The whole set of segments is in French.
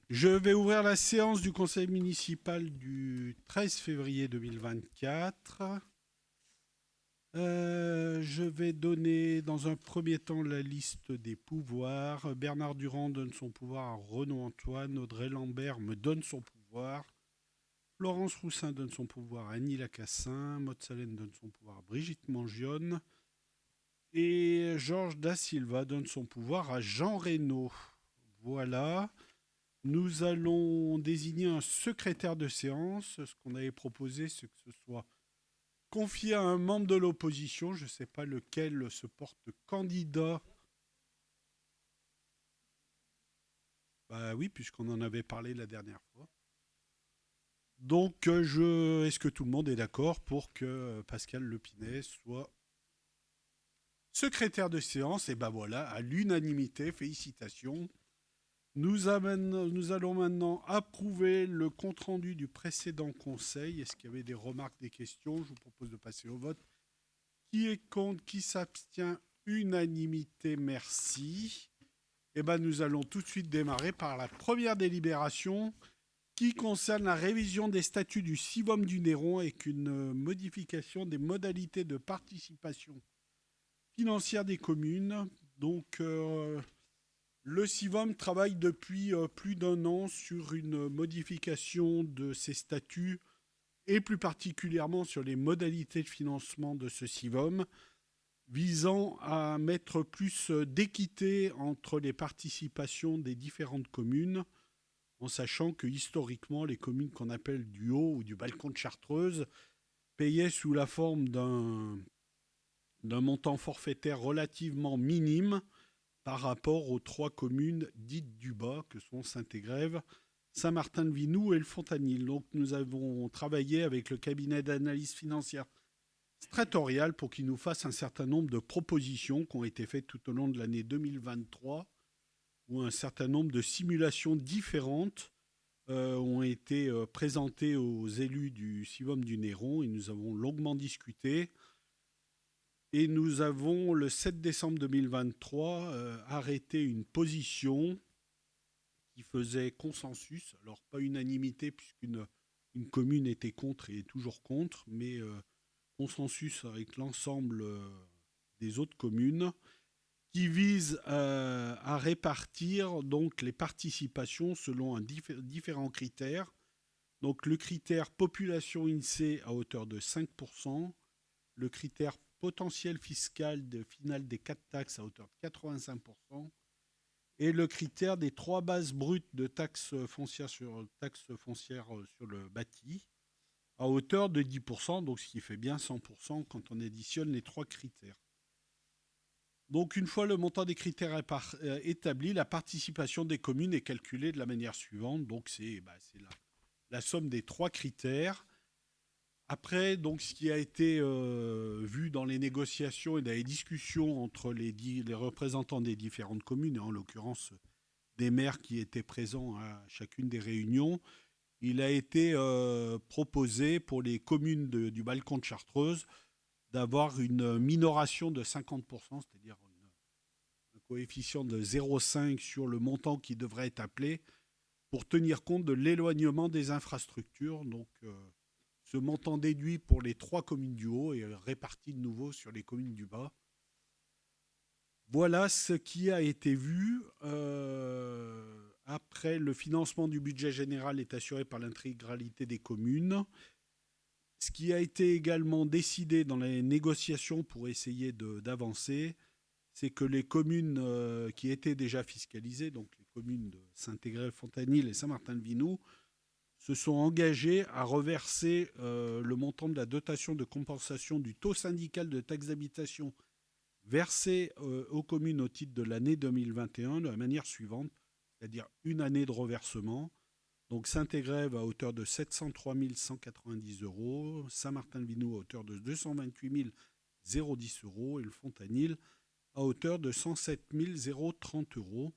Je vais ouvrir la séance du conseil municipal du 13 février 2024. Je vais donner dans un premier temps la liste des pouvoirs. Bernard Durand donne son pouvoir à Renaud Antoine. Audrey Lambert me donne son pouvoir. Florence Roussin donne son pouvoir à Annie Lacassin. Maud Salem donne son pouvoir à Brigitte Mangione. Et Georges Da Silva donne son pouvoir à Jean Reynaud. Voilà. Nous allons désigner un secrétaire de séance. Ce qu'on avait proposé, c'est que ce soit confié à un membre de l'opposition. Je ne sais pas lequel se porte candidat. Bah oui, puisqu'on en avait parlé la dernière fois. Donc, est-ce que tout le monde est d'accord pour que Pascal Lepinet soit secrétaire de séance? Et ben voilà, à l'unanimité, félicitations. Nous allons maintenant approuver le compte-rendu du précédent conseil. Est-ce qu'il y avait des remarques, des questions? Je vous propose de passer au vote. Qui est contre? Qui s'abstient? Unanimité, merci. Eh ben, nous allons tout de suite démarrer par la première délibération qui concerne la révision des statuts du Sivom du Néron avec une modification des modalités de participation financière des communes. Donc, le CIVOM travaille depuis plus d'un an sur une modification de ses statuts et plus particulièrement sur les modalités de financement de ce CIVOM, visant à mettre plus d'équité entre les participations des différentes communes, en sachant que historiquement, les communes qu'on appelle du haut ou du balcon de Chartreuse payaient sous la forme d'un montant forfaitaire relativement minime par rapport aux trois communes dites du bas, que sont Saint-Égrève, Saint-Martin-de-Vinoux et le Fontanil. Donc nous avons travaillé avec le cabinet d'analyse financière Stratorial pour qu'il nous fasse un certain nombre de propositions qui ont été faites tout au long de l'année 2023, où un certain nombre de simulations différentes ont été présentées aux élus du Civom du Néron et nous avons longuement discuté. Et nous avons, le 7 décembre 2023, arrêté une position qui faisait consensus. Alors, pas unanimité, puisqu'une une commune était contre et est toujours contre, mais consensus avec l'ensemble des autres communes, qui vise à répartir donc les participations selon différents critères. Donc, le critère population INSEE à hauteur de 5%, le critère potentiel fiscal final des quatre taxes à hauteur de 85%, et le critère des trois bases brutes de taxe foncière sur le bâti à hauteur de 10%, donc ce qui fait bien 100% quand on additionne les trois critères. Donc une fois le montant des critères établi, la participation des communes est calculée de la manière suivante. Donc c'est la somme des trois critères. Après, donc, ce qui a été vu dans les négociations et dans les discussions entre les représentants des différentes communes, et en l'occurrence des maires qui étaient présents à chacune des réunions, il a été proposé pour les communes du balcon de Chartreuse d'avoir une minoration de 50%, c'est-à-dire un coefficient de 0,5 sur le montant qui devrait être appelé pour tenir compte de l'éloignement des infrastructures. Donc, ce montant déduit pour les trois communes du haut est réparti de nouveau sur les communes du bas. Voilà ce qui a été vu. Après, le financement du budget général est assuré par l'intégralité des communes. Ce qui a été également décidé dans les négociations pour essayer d'avancer, c'est que les communes qui étaient déjà fiscalisées, donc les communes de Saint-Égrève, Fontanil et Saint-Martin-de-Vinoux, se sont engagés à reverser le montant de la dotation de compensation du taux syndical de taxe d'habitation versé aux communes au titre de l'année 2021 de la manière suivante, c'est-à-dire une année de reversement. Donc Saint-Égrève à hauteur de 703 190 euros, Saint-Martin-de-Vinoux à hauteur de 228 010 euros et le Fontanil à hauteur de 107 030 euros.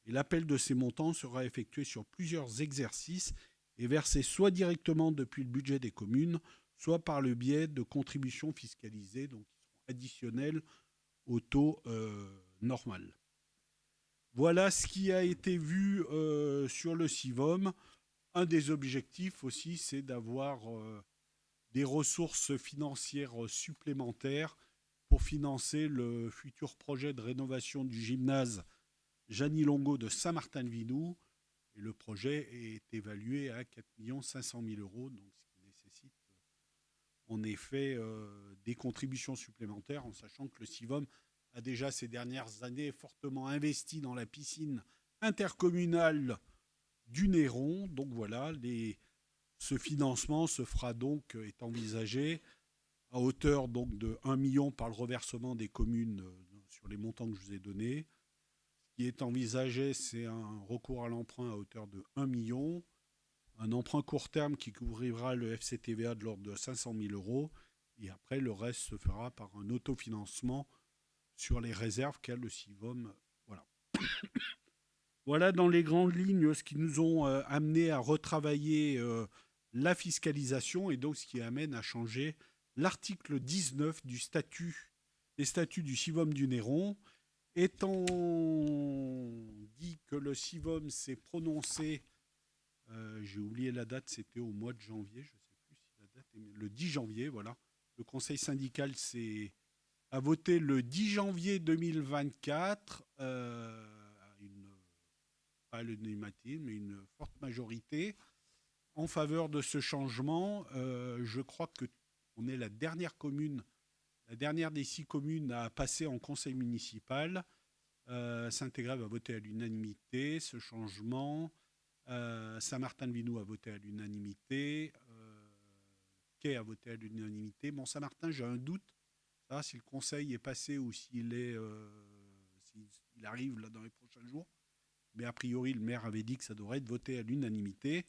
Et l'appel de ces montants sera effectué sur plusieurs exercices et versé soit directement depuis le budget des communes, soit par le biais de contributions fiscalisées, donc qui seront additionnelles au taux normal. Voilà ce qui a été vu sur le CIVOM. Un des objectifs aussi, c'est d'avoir des ressources financières supplémentaires pour financer le futur projet de rénovation du gymnase Jeannie Longo de Saint-Martin-de-Vinou. Et le projet est évalué à 4 500 000 euros, donc ce qui nécessite en effet des contributions supplémentaires, en sachant que le CIVOM a déjà ces dernières années fortement investi dans la piscine intercommunale du Néron. Donc voilà, ce financement se fera donc, est envisagé à hauteur donc de 1 million par le reversement des communes sur les montants que je vous ai donnés. Ce qui est envisagé, c'est un recours à l'emprunt à hauteur de 1 million, un emprunt court terme qui couvrira le FCTVA de l'ordre de 500 000 euros, et après le reste se fera par un autofinancement sur les réserves qu'a le CIVOM. Voilà. Voilà dans les grandes lignes ce qui nous ont amené à retravailler la fiscalisation et donc ce qui amène à changer l'article 19 du statut, des statuts du CIVOM du Néron. Étant dit que le CIVOM s'est prononcé, j'ai oublié la date, c'était au mois de janvier, je ne sais plus si la date est le 10 janvier, voilà. Le conseil syndical a voté le 10 janvier 2024 pas à l'unanimité, mais une forte majorité en faveur de ce changement. Je crois que on est la dernière commune, la dernière des 6 communes à passer en conseil municipal. Saint-Égrève a voté à l'unanimité ce changement. Saint-Martin-de-Vinou a voté à l'unanimité. Quai a voté à l'unanimité. Bon, Saint-Martin, j'ai un doute si le conseil est passé ou s'il arrive là dans les prochains jours. Mais a priori, le maire avait dit que ça devrait être voté à l'unanimité.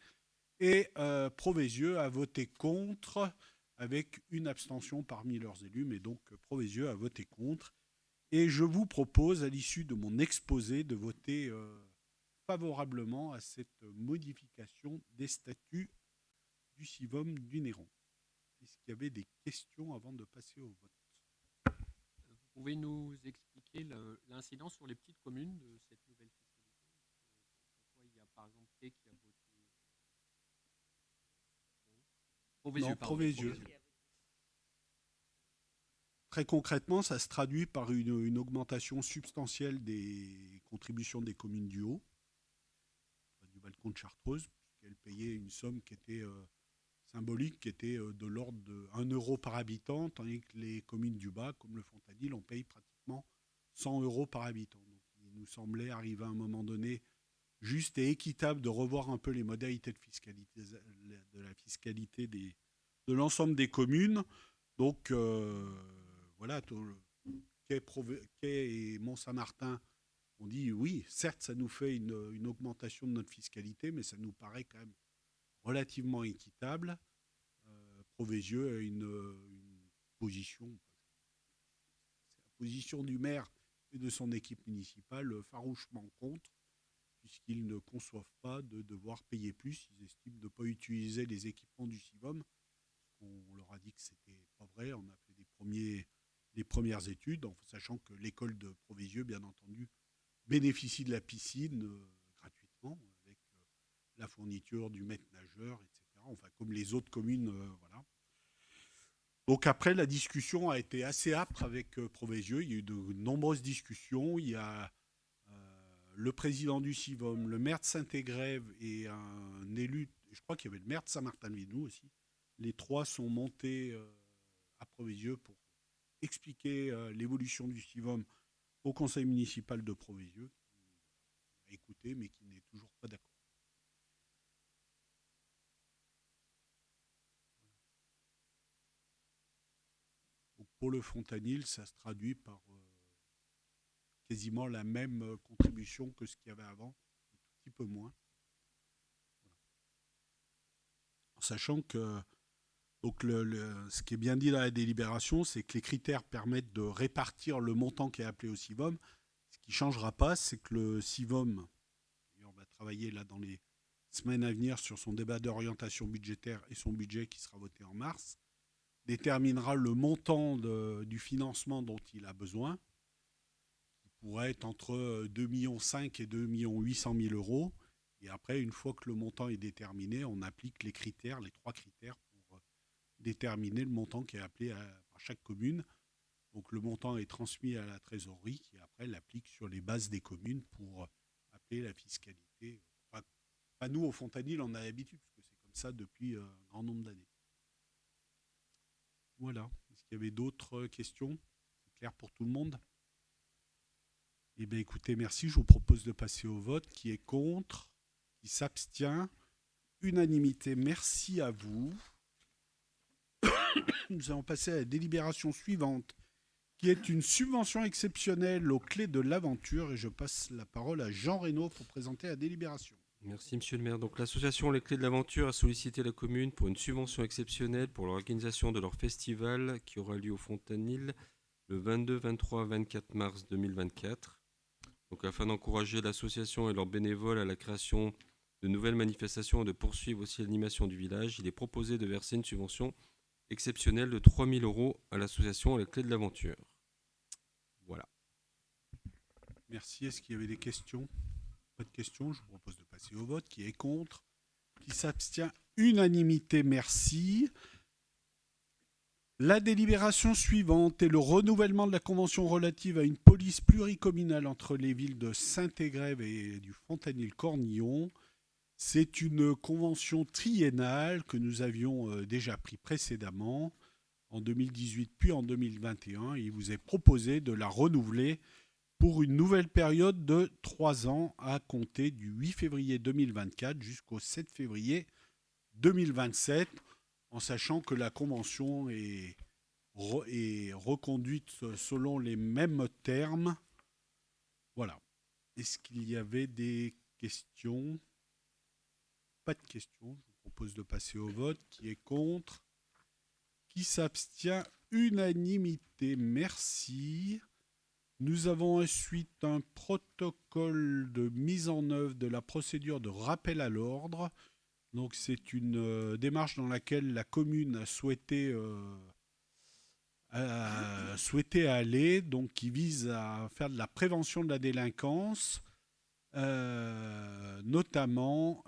Et Proveysieux a voté contre, avec une abstention parmi leurs élus, mais donc Proveysieux a voté contre. Et je vous propose, à l'issue de mon exposé, de voter favorablement à cette modification des statuts du CIVOM du Néron. Est-ce qu'il y avait des questions avant de passer au vote? Vous pouvez nous expliquer l'incidence sur les petites communes de cette nouvelle fiscalité? Pourquoi il y a par exemple Quai qui a voté Non, Proveysieux. Très concrètement, ça se traduit par une augmentation substantielle des contributions des communes du Haut, du balcon de Chartreuse, puisqu'elles payaient une somme qui était symbolique, qui était de l'ordre de 1 euro par habitant, tandis que les communes du Bas, comme le Fontanil, on paye pratiquement 100 euros par habitant. Donc il nous semblait arriver à un moment donné juste et équitable de revoir un peu les modalités de la fiscalité de l'ensemble des communes. Donc voilà, Quai et Mont-Saint-Martin on dit oui, certes, ça nous fait une augmentation de notre fiscalité, mais ça nous paraît quand même relativement équitable. Proveysieux a une position, c'est la position du maire et de son équipe municipale farouchement contre, puisqu'ils ne conçoivent pas de devoir payer plus. Ils estiment de ne pas utiliser les équipements du CIVOM. On leur a dit que c'était pas vrai. On a fait les premières études, en sachant que l'école de Proveysieux, bien entendu, bénéficie de la piscine gratuitement, avec la fourniture du maître nageur, etc. Enfin, comme les autres communes, voilà. Donc après, la discussion a été assez âpre avec Proveysieux. Il y a eu de nombreuses discussions. Il y a le président du CIVOM, le maire de Saint-Égrève et un élu, je crois qu'il y avait le maire de Saint-Martin-de-Vinou aussi. Les trois sont montés à Proveysieux pour expliquer l'évolution du CIVOM au conseil municipal de Proveysieux, qui a écouté mais qui n'est toujours pas d'accord. Donc pour le Fontanil, ça se traduit par quasiment la même contribution que ce qu'il y avait avant, un tout petit peu moins. Voilà. En sachant que donc ce qui est bien dit dans la délibération, c'est que les critères permettent de répartir le montant qui est appelé au CIVOM. Ce qui ne changera pas, c'est que le CIVOM, et on va travailler là dans les semaines à venir sur son débat d'orientation budgétaire et son budget qui sera voté en mars, déterminera le montant du financement dont il a besoin, qui pourrait être entre 2,5 millions et 2,8 millions euros. Et après, une fois que le montant est déterminé, on applique les critères, les 3 critères pour déterminer le montant qui est appelé par chaque commune. Donc le montant est transmis à la trésorerie qui après l'applique sur les bases des communes pour appeler la fiscalité. Enfin, pas nous, au Fontanil, on a l'habitude, parce que c'est comme ça depuis un grand nombre d'années. Voilà. Est-ce qu'il y avait d'autres questions? C'est clair pour tout le monde? Eh bien, écoutez, merci. Je vous propose de passer au vote. Qui est contre? Qui s'abstient? Unanimité. Merci à vous. Nous allons passer à la délibération suivante, qui est une subvention exceptionnelle aux clés de l'aventure. Et je passe la parole à Jean Reynaud pour présenter la délibération. Merci Monsieur le maire. Donc l'association Les Clés de l'Aventure a sollicité la commune pour une subvention exceptionnelle pour l'organisation de leur festival qui aura lieu au Fontanil le 22, 23, 24 mars 2024. Donc afin d'encourager l'association et leurs bénévoles à la création de nouvelles manifestations et de poursuivre aussi l'animation du village, il est proposé de verser une subvention exceptionnelle de 3 000 € à l'association Les Clés de l'Aventure. Voilà. Merci. Est-ce qu'il y avait des questions? Pas de questions. Je vous propose de passer au vote. Qui est contre? Qui s'abstient? Unanimité. Merci. La délibération suivante est le renouvellement de la convention relative à une police pluricommunale entre les villes de Saint-Égrève et du Fontanil-Cornillon. C'est une convention triennale que nous avions déjà pris précédemment en 2018 puis en 2021. Il vous est proposé de la renouveler pour une nouvelle période de 3 ans à compter du 8 février 2024 jusqu'au 7 février 2027, en sachant que la convention est reconduite selon les mêmes termes. Voilà. Est-ce qu'il y avait des questions? Pas de questions. Je vous propose de passer au vote. Qui est contre? Qui s'abstient? Unanimité. Merci. Nous avons ensuite un protocole de mise en œuvre de la procédure de rappel à l'ordre. Donc c'est une démarche dans laquelle la commune a souhaité aller, donc qui vise à faire de la prévention de la délinquance, notamment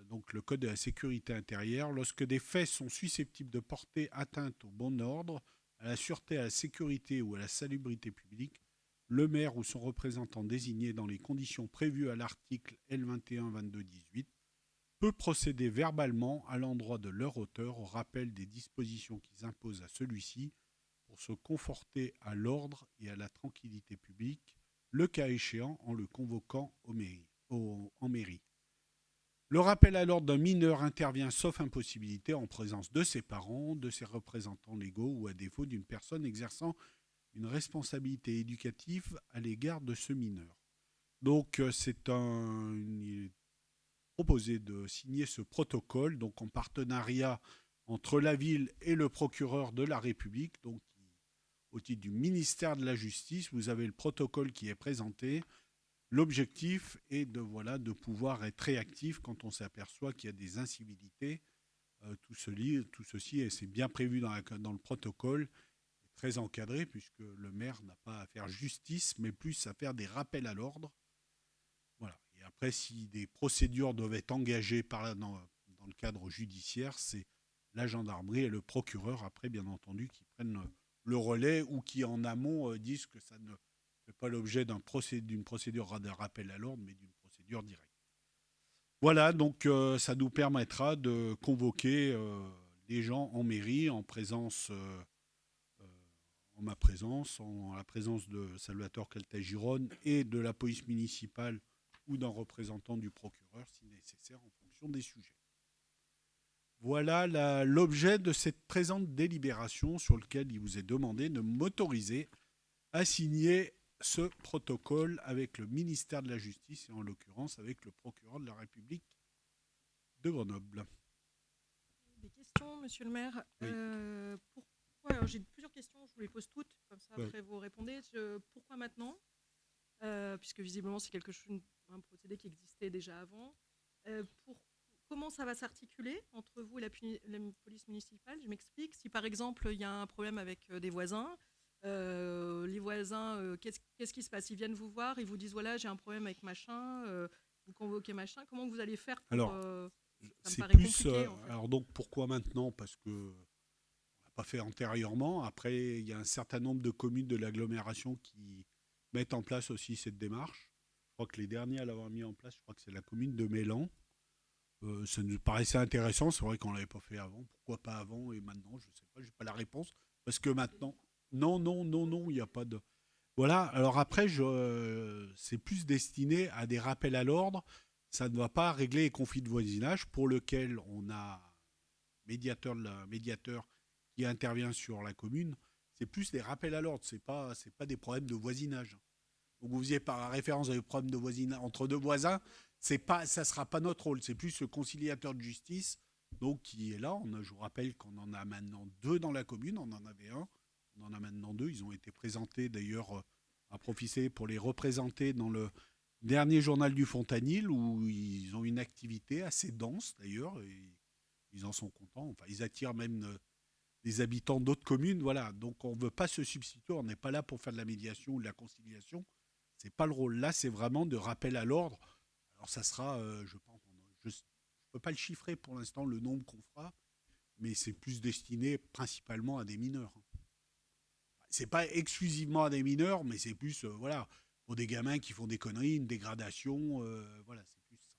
donc le code de la sécurité intérieure. Lorsque des faits sont susceptibles de porter atteinte au bon ordre, à la sûreté, à la sécurité ou à la salubrité publique, le maire ou son représentant désigné dans les conditions prévues à l'article L21-22-18 peut procéder verbalement à l'endroit de leur auteur au rappel des dispositions qu'ils imposent à celui-ci pour se conforter à l'ordre et à la tranquillité publique, le cas échéant en le convoquant en mairie. Le rappel à l'ordre d'un mineur intervient sauf impossibilité en présence de ses parents, de ses représentants légaux ou à défaut d'une personne exerçant une responsabilité éducative à l'égard de ce mineur. Donc il est proposé de signer ce protocole donc en partenariat entre la ville et le procureur de la République. Donc au titre du ministère de la Justice, vous avez le protocole qui est présenté. L'objectif est de pouvoir être réactif quand on s'aperçoit qu'il y a des incivilités. Tout ceci, et c'est bien prévu dans le protocole, est très encadré puisque le maire n'a pas à faire justice, mais plus à faire des rappels à l'ordre. Voilà. Et après, si des procédures doivent être engagées dans le cadre judiciaire, c'est la gendarmerie et le procureur, après, bien entendu, qui prennent le relais ou qui, en amont, disent que ça ne fait pas l'objet d'une procédure de rappel à l'ordre, mais d'une procédure directe. Voilà, donc ça nous permettra de convoquer des gens en mairie, en ma présence, en la présence de Salvatore Caltagirone et de la police municipale ou d'un représentant du procureur, si nécessaire, en fonction des sujets. Voilà l'objet de cette présente délibération sur lequel il vous est demandé de m'autoriser à signer ce protocole avec le ministère de la Justice et en l'occurrence avec le procureur de la République de Grenoble. Des questions, monsieur le maire? Oui. Alors, j'ai plusieurs questions, je vous les pose toutes, comme ça après vous répondez. Pourquoi maintenant? Puisque visiblement c'est un procédé qui existait déjà avant. Comment ça va s'articuler entre vous et la police municipale? Je m'explique. Si par exemple il y a un problème avec des voisins, Les voisins, qu'est-ce qui se passe? Ils viennent vous voir, ils vous disent voilà, j'ai un problème avec machin, vous convoquez machin. Comment vous allez faire pour, Alors, ça me c'est paraît plus. compliqué, en fait. Alors, donc, pourquoi maintenant? Parce que on l'a pas fait antérieurement. Après, il y a un certain nombre de communes de l'agglomération qui mettent en place aussi cette démarche. Je crois que les derniers à l'avoir mis en place, je crois que c'est la commune de Mélan. Ça nous paraissait intéressant. C'est vrai qu'on l'avait pas fait avant. Pourquoi pas avant et maintenant? Je sais pas. J'ai pas la réponse. Parce que maintenant, non, non, non, non, il n'y a pas de. Voilà. Alors après, c'est plus destiné à des rappels à l'ordre. Ça ne va pas régler les conflits de voisinage pour lequel on a médiateur qui intervient sur la commune. C'est plus des rappels à l'ordre. C'est pas des problèmes de voisinage. Donc vous faisiez par référence à des problèmes de voisinage entre deux voisins. Ça sera pas notre rôle. C'est plus le conciliateur de justice, donc qui est là. Je vous rappelle qu'on en a maintenant 2 dans la commune. On en avait un. On en a maintenant 2. Ils ont été présentés d'ailleurs à profiter pour les représenter dans le dernier journal du Fontanil où ils ont une activité assez dense d'ailleurs et ils en sont contents. Enfin, ils attirent même des habitants d'autres communes. Voilà. Donc on ne veut pas se substituer. On n'est pas là pour faire de la médiation ou de la conciliation. C'est pas le rôle. Là, c'est vraiment de rappel à l'ordre. Alors ça sera, je pense, je ne peux pas le chiffrer pour l'instant, le nombre qu'on fera, mais c'est plus destiné principalement à des mineurs. C'est pas exclusivement à des mineurs, mais c'est plus, voilà, pour des gamins qui font des conneries, une dégradation, voilà, c'est plus ça.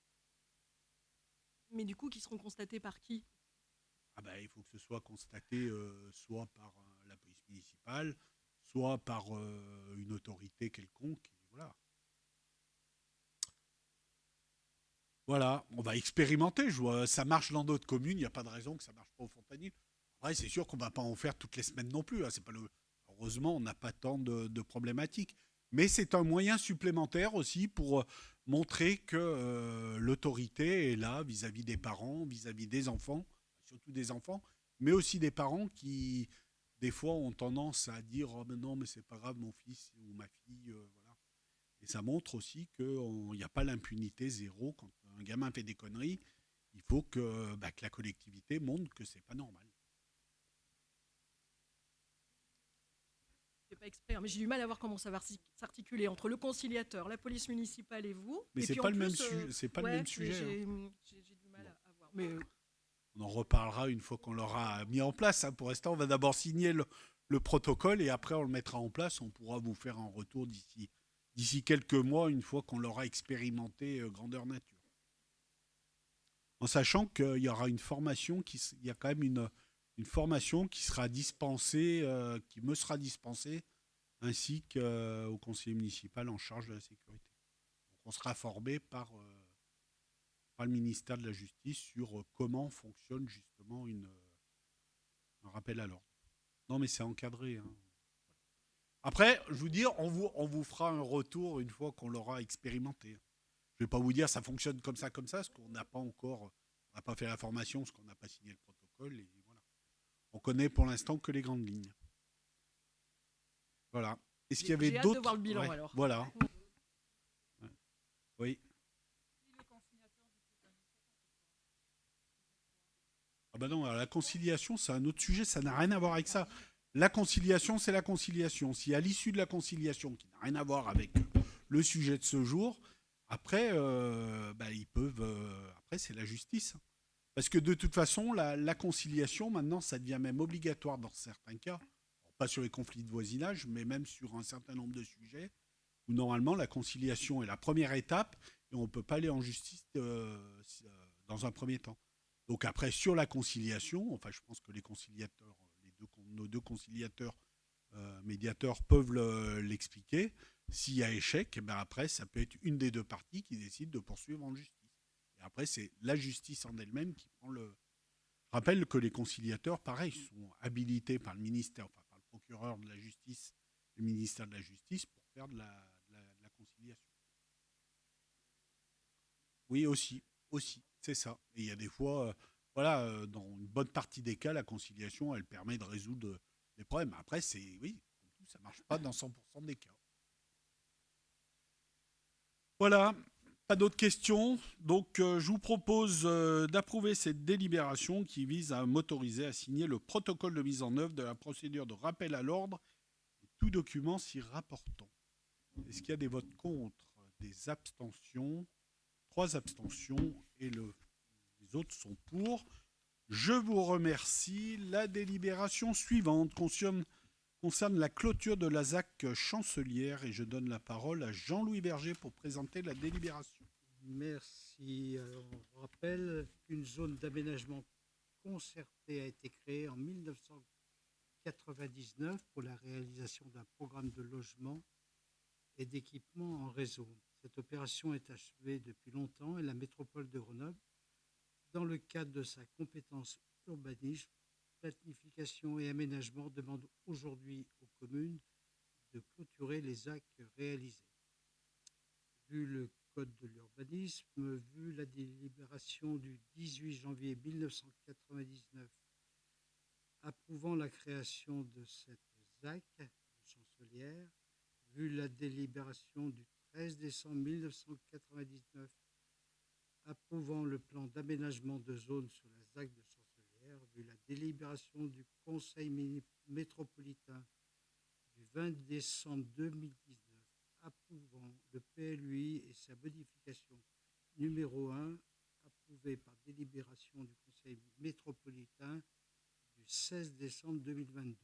Mais du coup, qui seront constatés par qui? Ah ben, il faut que ce soit constaté soit par la police municipale, soit par une autorité quelconque, et voilà. Voilà, on va expérimenter. Ça marche dans d'autres communes, il n'y a pas de raison que ça ne marche pas au Fontanil. Après, c'est sûr qu'on ne va pas en faire toutes les semaines non plus. Hein. C'est pas Heureusement, on n'a pas tant de problématiques. Mais c'est un moyen supplémentaire aussi pour montrer que l'autorité est là vis-à-vis des parents, vis-à-vis des enfants, surtout des enfants, mais aussi des parents qui, des fois, ont tendance à dire oh, mais non, mais c'est pas grave, mon fils ou ma fille. Voilà. Et ça montre aussi qu'il n'y a pas l'impunité zéro quand un gamin fait des conneries. Il faut que la collectivité montre que c'est pas normal. C'est pas exprès, hein, mais j'ai du mal à voir comment ça va s'articuler entre le conciliateur, la police municipale et vous. Mais et c'est puis pas en le même plus, c'est pas le ouais, même sujet. J'ai Hein. du mal à voir. Mais On en reparlera une fois qu'on l'aura mis en place. Hein. Pour l'instant, on va d'abord signer le protocole et après on le mettra en place. On pourra vous faire un retour d'ici quelques mois, une fois qu'on l'aura expérimenté grandeur nature. En sachant qu'il y aura une formation, il y a quand même une formation qui sera dispensée, qui me sera dispensée, ainsi qu'au conseiller municipal en charge de la sécurité. Donc on sera formé par le ministère de la Justice sur comment fonctionne justement un rappel à l'ordre. Non mais c'est encadré. Hein. Après, je vous dis, on vous fera un retour une fois qu'on l'aura expérimenté. Je ne vais pas vous dire ça fonctionne comme ça, parce qu'on n'a pas encore, on n'a pas fait la formation, parce qu'on n'a pas signé le protocole. Et voilà. On connaît pour l'instant que les grandes lignes. Voilà. Est-ce qu'il y avait j'ai hâte d'autres? de voir le bilan Ouais, alors. Voilà. Ouais. Oui. Ah bah non, alors la conciliation, c'est un autre sujet, ça n'a rien à voir avec ça. La conciliation, c'est la conciliation. Si à l'issue de la conciliation, qui n'a rien à voir avec le sujet de ce jour, après, ils peuvent. Après, c'est la justice. Parce que de toute façon, la conciliation, maintenant, ça devient même obligatoire dans certains cas. Alors, pas sur les conflits de voisinage, mais même sur un certain nombre de sujets, où normalement, la conciliation est la première étape et on ne peut pas aller en justice dans un premier temps. Donc après, sur la conciliation, enfin, je pense que les conciliateurs, nos deux conciliateurs médiateurs peuvent l'expliquer. S'il y a échec, après, ça peut être une des deux parties qui décide de poursuivre en justice. Et après, c'est la justice en elle-même qui prend le. Je rappelle que les conciliateurs, pareil, sont habilités par le ministère, enfin par le procureur de la justice, le ministère de la Justice, pour faire de la conciliation. Oui, aussi, c'est ça. Et il y a des fois, dans une bonne partie des cas, la conciliation, elle permet de résoudre les problèmes. Après, ça ne marche pas dans 100% des cas. Voilà, pas d'autres questions. Donc, je vous propose d'approuver cette délibération qui vise à m'autoriser à signer le protocole de mise en œuvre de la procédure de rappel à l'ordre tout document s'y rapportant. Est-ce qu'il y a des votes contre, des abstentions? 3 abstentions et les autres sont pour. Je vous remercie. La délibération suivante concerne la clôture de la ZAC Chancelière et je donne la parole à Jean-Louis Berger pour présenter la délibération. Merci. Alors, on rappelle qu'une zone d'aménagement concertée a été créée en 1999 pour la réalisation d'un programme de logement et d'équipement en réseau. Cette opération est achevée depuis longtemps et la métropole de Grenoble, dans le cadre de sa compétence urbanisme, planification et aménagement, demande aujourd'hui aux communes de clôturer les actes réalisés. Vu le Code de l'urbanisme, vu la délibération du 18 janvier 1999 approuvant la création de cette ZAC de Chancelière, vu la délibération du 13 décembre 1999 approuvant le plan d'aménagement de zone sur la ZAC de Chancelière, vu la délibération du Conseil métropolitain du 20 décembre 2019 approuvant le PLUI et sa modification numéro 1, approuvée par délibération du Conseil métropolitain du 16 décembre 2022.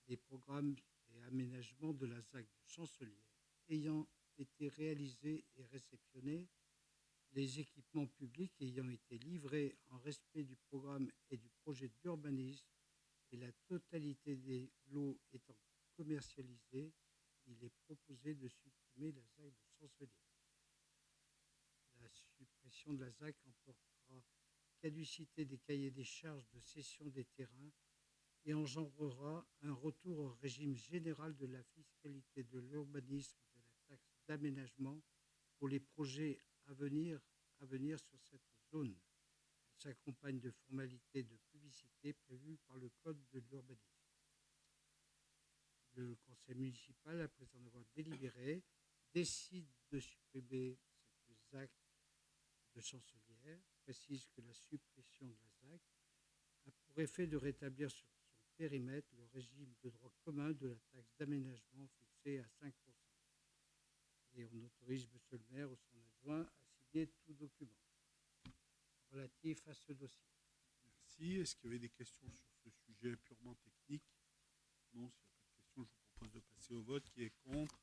Des programmes et aménagements de la ZAC de Chancelière ayant été réalisés et réceptionnés, les équipements publics ayant été livrés en respect du programme et du projet d'urbanisme et la totalité des lots étant commercialisés, il est proposé de supprimer la ZAC de Chancelière. La suppression de la ZAC emportera caducité des cahiers des charges de cession des terrains et engendrera un retour au régime général de la fiscalité de l'urbanisme et de la taxe d'aménagement pour les projets à venir sur cette zone. Elle s'accompagne de formalités de publicité prévues par le Code de l'urbanisme. Le conseil municipal, après en avoir délibéré, décide de supprimer cette ZAC de Chancelière, précise que la suppression de la ZAC a pour effet de rétablir sur son périmètre le régime de droit commun de la taxe d'aménagement fixé à 5%. Et on autorise M. le maire ou son adjoint à signer tout document relatif à ce dossier. Merci. Est-ce qu'il y avait des questions sur ce sujet purement technique? Non, s'il n'y a pas de questions, je vous propose de passer au vote. Qui est contre?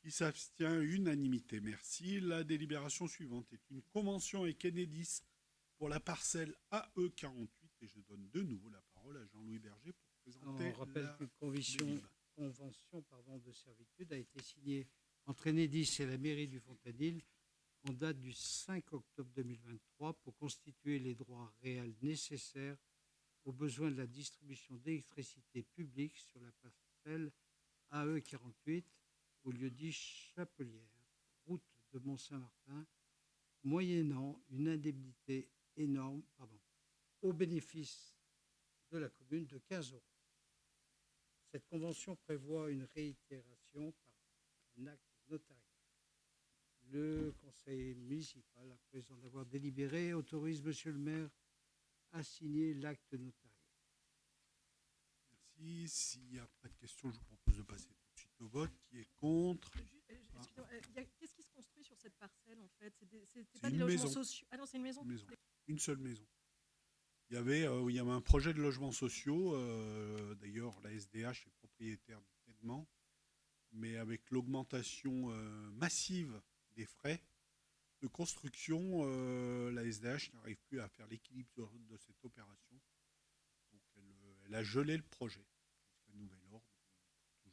Qui s'abstient? Unanimité. Merci. La délibération suivante est une convention avec Enedis pour la parcelle AE48 et je donne de nouveau la parole à Jean-Louis Berger pour présenter. On rappelle qu'une convention de servitude a été signée entre Enedis et la mairie du Fontanil en date du 5 octobre 2023 pour constituer les droits réels nécessaires aux besoins de la distribution d'électricité publique sur la parcelle AE48 au lieu-dit Chapelière, route de Mont-Saint-Martin, moyennant une indemnité au bénéfice de la commune de 15 €. Cette convention prévoit une réitération par un acte notarié. Le conseil municipal, après en avoir délibéré, autorise monsieur le maire à signer l'acte notarié. Merci. S'il n'y a pas de questions, je vous propose de passer tout de suite au vote. Qui est contre? Excusez-moi, qu'est-ce qui se construit sur cette parcelle en fait? C'est C'est pas des une logements maison. sociaux. Ah non, c'est une maison. Une seule maison. Il y avait un projet de logements sociaux. D'ailleurs, la SDH est propriétaire du Ténement. Mais avec l'augmentation massive des frais de construction, la SDH n'arrive plus à faire l'équilibre de cette opération. Donc, elle a gelé le projet jusqu'à nouvel ordre. Toujours, je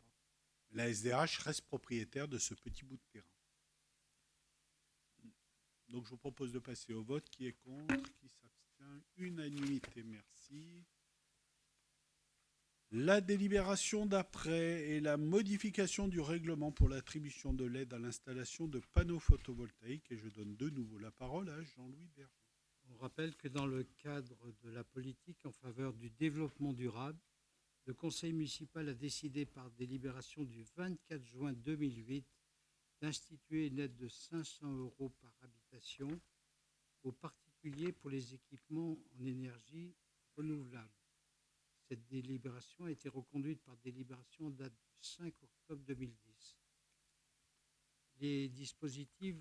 sais pas. La SDH reste propriétaire de ce petit bout de terrain. Donc, je vous propose de passer au vote. Qui est contre? Qui s'abstient? Unanimité. Merci. La délibération d'après et la modification du règlement pour l'attribution de l'aide à l'installation de panneaux photovoltaïques. Et je donne de nouveau la parole à Jean-Louis Berger. On rappelle que dans le cadre de la politique en faveur du développement durable, le conseil municipal a décidé par délibération du 24 juin 2008 d'instituer une aide de 500 € par habitation aux particuliers pour les équipements en énergie renouvelable. Cette délibération a été reconduite par délibération en date du 5 octobre 2010. Les dispositifs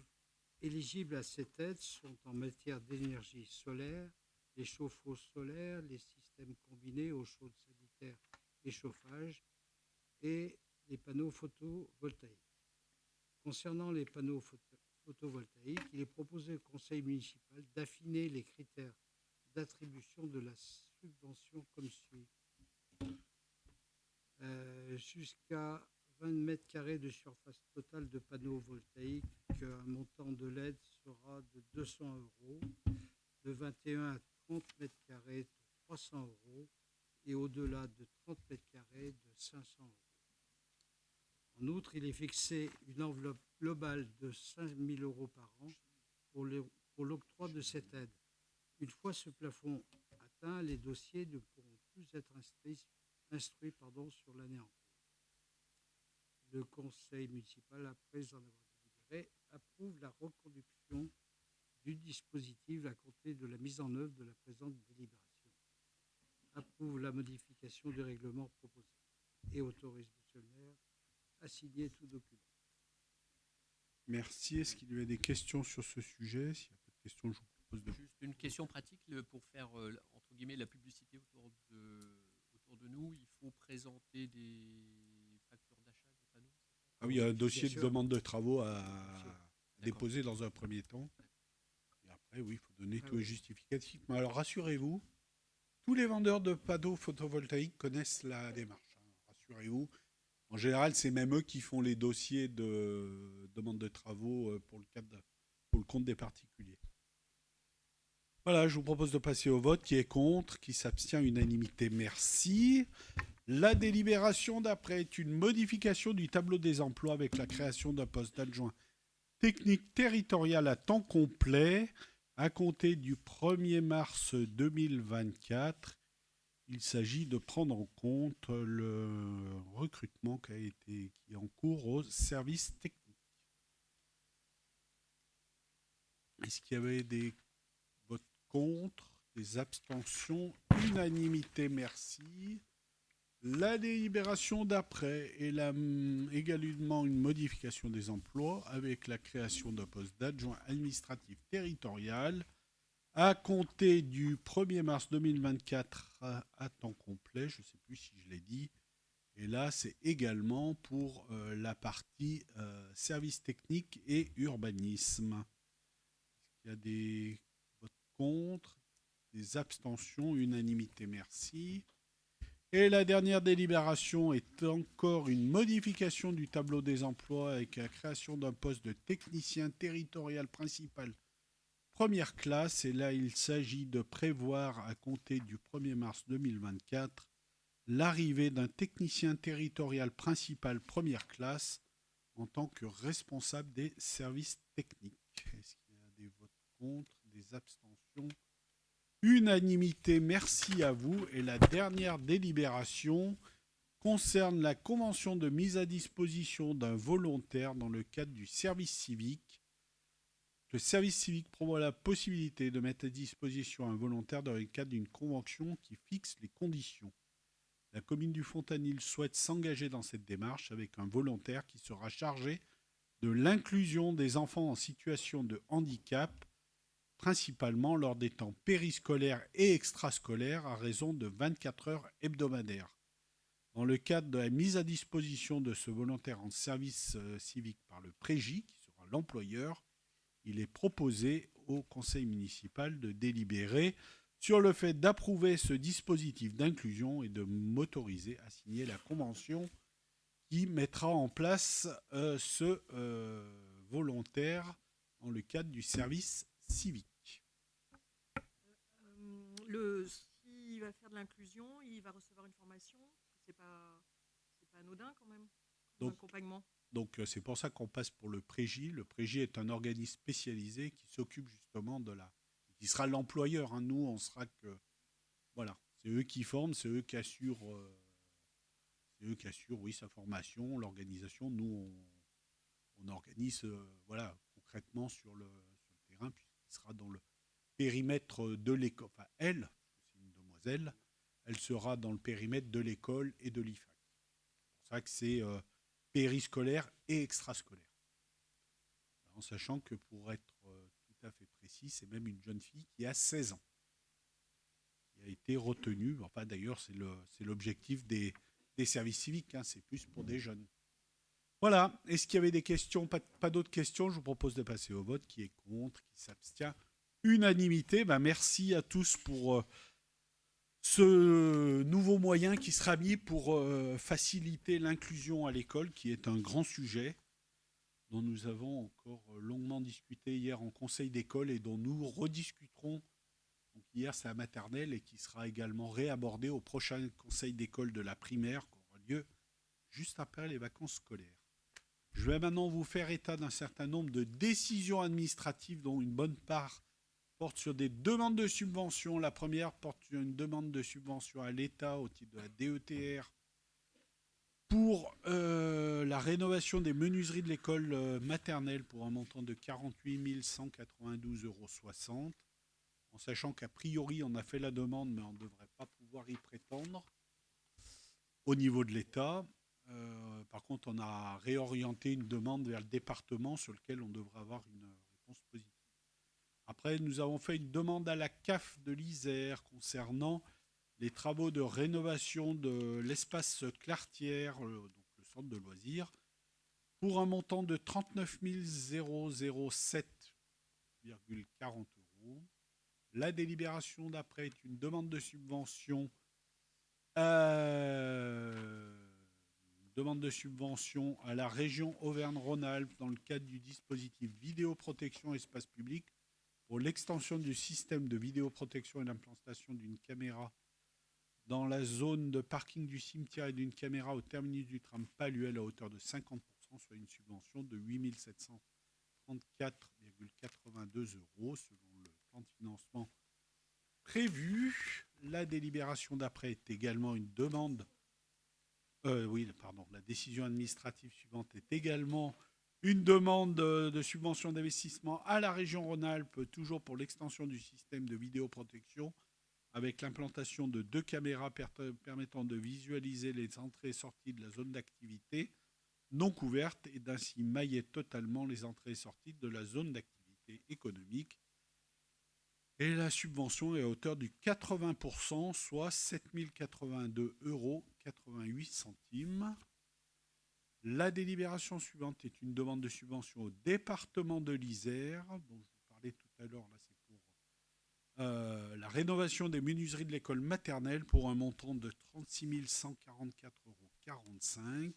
éligibles à cette aide sont en matière d'énergie solaire, les chauffe-eau solaires, les systèmes combinés eau chaude sanitaire et chauffage et les panneaux photovoltaïques. Concernant les panneaux photovoltaïques, il est proposé au conseil municipal d'affiner les critères d'attribution de la subvention comme suit. Jusqu'à 20 mètres carrés de surface totale de panneaux voltaïques, un montant de l'aide sera de 200 €, de 21 à 30 mètres carrés de 300 € et au-delà de 30 mètres carrés de 500 €. En outre, il est fixé une enveloppe globale de 5 000 € par an pour l'octroi de cette aide. Une fois ce plafond atteint, les dossiers ne pourront plus être instruits sur l'année en cours. Le conseil municipal, après en avoir délibéré, approuve la reconduction du dispositif à compter de la mise en œuvre de la présente délibération. Approuve la modification du règlement proposé et autorise monsieur le maire à signer tout document. Merci. Est-ce qu'il y a des questions sur ce sujet? S'il n'y a pas de questions, je vous propose de... Juste une question pratique pour faire entre guillemets la publicité autour de nous. Il faut présenter des factures d'achat de panneaux. Ah oui, il y a un dossier de sûr. demande de travaux à D'accord. déposer dans un premier temps. Et après, oui, il faut donner Ah tous oui. les justificatifs. Mais alors, rassurez-vous, tous les vendeurs de panneaux photovoltaïques connaissent la démarche, hein. Rassurez-vous. En général, c'est même eux qui font les dossiers de demande de travaux pour le compte des particuliers. Voilà, je vous propose de passer au vote. Qui est contre? Qui s'abstient? Unanimité, merci. La délibération d'après est une modification du tableau des emplois avec la création d'un poste d'adjoint technique territorial à temps complet à compter du 1er mars 2024. Il s'agit de prendre en compte le recrutement qui est en cours au service technique. Est-ce qu'il y avait des votes contre, des abstentions? Unanimité, merci. La délibération d'après est également une modification des emplois avec la création d'un poste d'adjoint administratif territorial à compter du 1er mars 2024 à temps complet. Je ne sais plus si je l'ai dit. Et là, c'est également pour la partie services techniques et urbanisme. Est-ce qu'il y a des votes contre, des abstentions? Unanimité, merci. Et la dernière délibération est encore une modification du tableau des emplois avec la création d'un poste de technicien territorial principal première classe. Et là, il s'agit de prévoir à compter du 1er mars 2024 l'arrivée d'un technicien territorial principal première classe en tant que responsable des services techniques. Est-ce qu'il y a des votes contre, des abstentions? Unanimité, merci à vous. Et la dernière délibération concerne la convention de mise à disposition d'un volontaire dans le cadre du service civique. Le service civique prévoit la possibilité de mettre à disposition un volontaire dans le cadre d'une convention qui fixe les conditions. La commune du Fontanil souhaite s'engager dans cette démarche avec un volontaire qui sera chargé de l'inclusion des enfants en situation de handicap, principalement lors des temps périscolaires et extrascolaires à raison de 24 heures hebdomadaires. Dans le cadre de la mise à disposition de ce volontaire en service civique par le Prégi, qui sera l'employeur, il est proposé au conseil municipal de délibérer sur le fait d'approuver ce dispositif d'inclusion et de m'autoriser à signer la convention qui mettra en place ce volontaire dans le cadre du service civique. S'il va faire de l'inclusion, il va recevoir une formation. C'est pas anodin quand même, comme Donc, accompagnement. Donc c'est pour ça qu'on passe pour le Prégi. Le Prégi est un organisme spécialisé qui s'occupe justement qui sera l'employeur. Hein. Nous, on sera que... Voilà, c'est eux qui forment, c'est eux qui assurent, oui, sa formation, l'organisation. Nous, on organise concrètement sur le terrain, puisqu'il sera dans le périmètre de l'école. Enfin, elle, c'est une demoiselle, elle sera dans le périmètre de l'école et de l'IFAC. C'est pour ça que c'est périscolaire et extrascolaire. En sachant que pour être tout à fait précis, c'est même une jeune fille qui a 16 ans qui a été retenue. Enfin, d'ailleurs, c'est l'objectif des services civiques, hein, c'est plus pour des jeunes. Voilà, est-ce qu'il y avait des questions? Pas d'autres questions, je vous propose de passer au vote. Qui est contre? Qui s'abstient? Unanimité. Merci à tous pour ce nouveau moyen qui sera mis pour faciliter l'inclusion à l'école, qui est un grand sujet dont nous avons encore longuement discuté hier en conseil d'école et dont nous rediscuterons. Donc hier, c'est la maternelle et qui sera également réabordé au prochain conseil d'école de la primaire qui aura lieu juste après les vacances scolaires. Je vais maintenant vous faire état d'un certain nombre de décisions administratives dont une bonne part porte sur des demandes de subventions. La première porte sur une demande de subvention à l'État au titre de la DETR pour la rénovation des menuiseries de l'école maternelle pour un montant de 48 192,60 €, en sachant qu'a priori on a fait la demande mais on ne devrait pas pouvoir y prétendre au niveau de l'État. Par contre, on a réorienté une demande vers le département sur lequel on devrait avoir une réponse positive. Après, nous avons fait une demande à la CAF de l'Isère concernant les travaux de rénovation de l'espace Clartière, donc le centre de loisirs, pour un montant de 39 007,40 €. La délibération d'après est une demande de subvention à la région Auvergne-Rhône-Alpes dans le cadre du dispositif vidéoprotection espace public pour l'extension du système de vidéoprotection et l'implantation d'une caméra dans la zone de parking du cimetière et d'une caméra au terminus du tram Paluel à hauteur de 50%, soit une subvention de 8 734,82 € selon le plan de financement prévu. La délibération d'après est également une demande. La décision administrative suivante est également une demande de subvention d'investissement à la région Rhône-Alpes, toujours pour l'extension du système de vidéoprotection, avec l'implantation de 2 caméras permettant de visualiser les entrées et sorties de la zone d'activité non couverte et d'ainsi mailler totalement les entrées et sorties de la zone d'activité économique. Et la subvention est à hauteur du 80%, soit 7 082,88 €. La délibération suivante est une demande de subvention au département de l'Isère, dont je vous parlais tout à l'heure. Là, c'est pour la rénovation des menuiseries de l'école maternelle pour un montant de 36 144,45 €,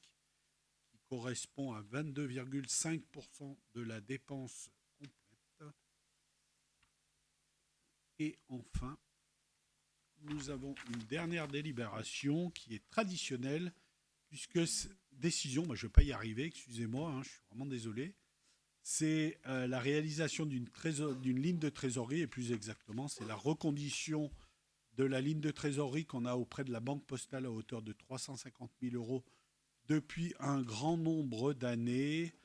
qui correspond à 22,5% de la dépense complète. Et enfin, nous avons une dernière délibération qui est traditionnelle, puisque décision, je ne vais pas y arriver, excusez-moi, je suis vraiment désolé. C'est la réalisation d'une ligne de trésorerie, et plus exactement, c'est la recondition de la ligne de trésorerie qu'on a auprès de la Banque Postale à hauteur de 350 000 € depuis un grand nombre d'années.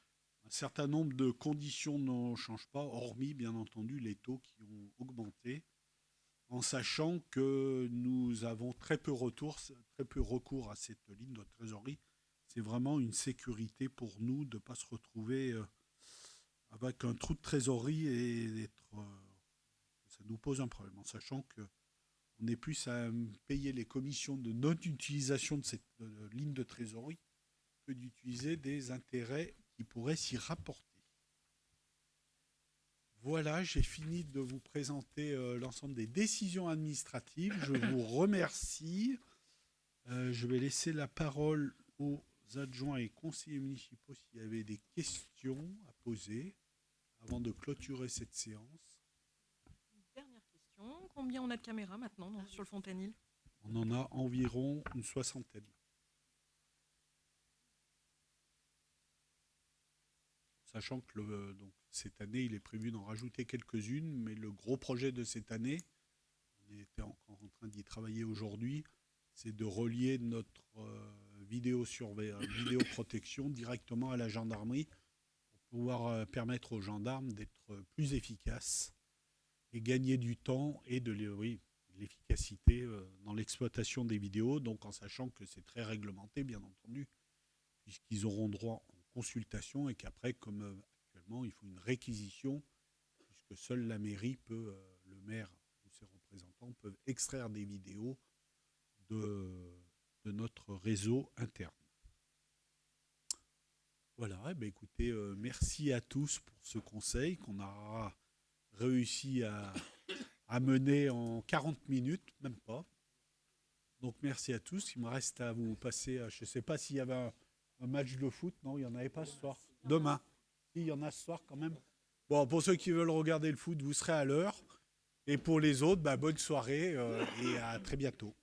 Un certain nombre de conditions ne changent pas, hormis bien entendu les taux qui ont augmenté, en sachant que nous avons très peu recours à cette ligne de trésorerie. C'est vraiment une sécurité pour nous de ne pas se retrouver avec un trou de trésorerie et ça nous pose un problème, en sachant qu'on est plus à payer les commissions de non-utilisation de cette ligne de trésorerie que d'utiliser des intérêts qui pourraient s'y rapporter. Voilà, j'ai fini de vous présenter l'ensemble des décisions administratives. Je vous remercie. Je vais laisser la parole aux adjoints et conseillers municipaux s'il y avait des questions à poser avant de clôturer cette séance. Dernière question. Combien on a de caméras maintenant sur le Fontanil? On en a environ une 60aine. Sachant que donc, cette année, il est prévu d'en rajouter quelques-unes, mais le gros projet de cette année, on était encore en train d'y travailler aujourd'hui, c'est de relier notre vidéoprotection directement à la gendarmerie pour pouvoir permettre aux gendarmes d'être plus efficaces et gagner du temps et de l'efficacité dans l'exploitation des vidéos, donc en sachant que c'est très réglementé, bien entendu, puisqu'ils auront droit en consultation et qu'après, comme actuellement, il faut une réquisition, puisque seule la mairie peut, le maire ou ses représentants peuvent extraire des vidéos de notre réseau interne. Voilà, eh bien, écoutez, merci à tous pour ce conseil qu'on a réussi à mener en 40 minutes, même pas. Donc merci à tous. Il me reste à vous passer, je ne sais pas s'il y avait un match de foot, non, il n'y en avait pas ce soir. Demain. Si, il y en a ce soir quand même. Bon, pour ceux qui veulent regarder le foot, vous serez à l'heure. Et pour les autres, bonne soirée et à très bientôt.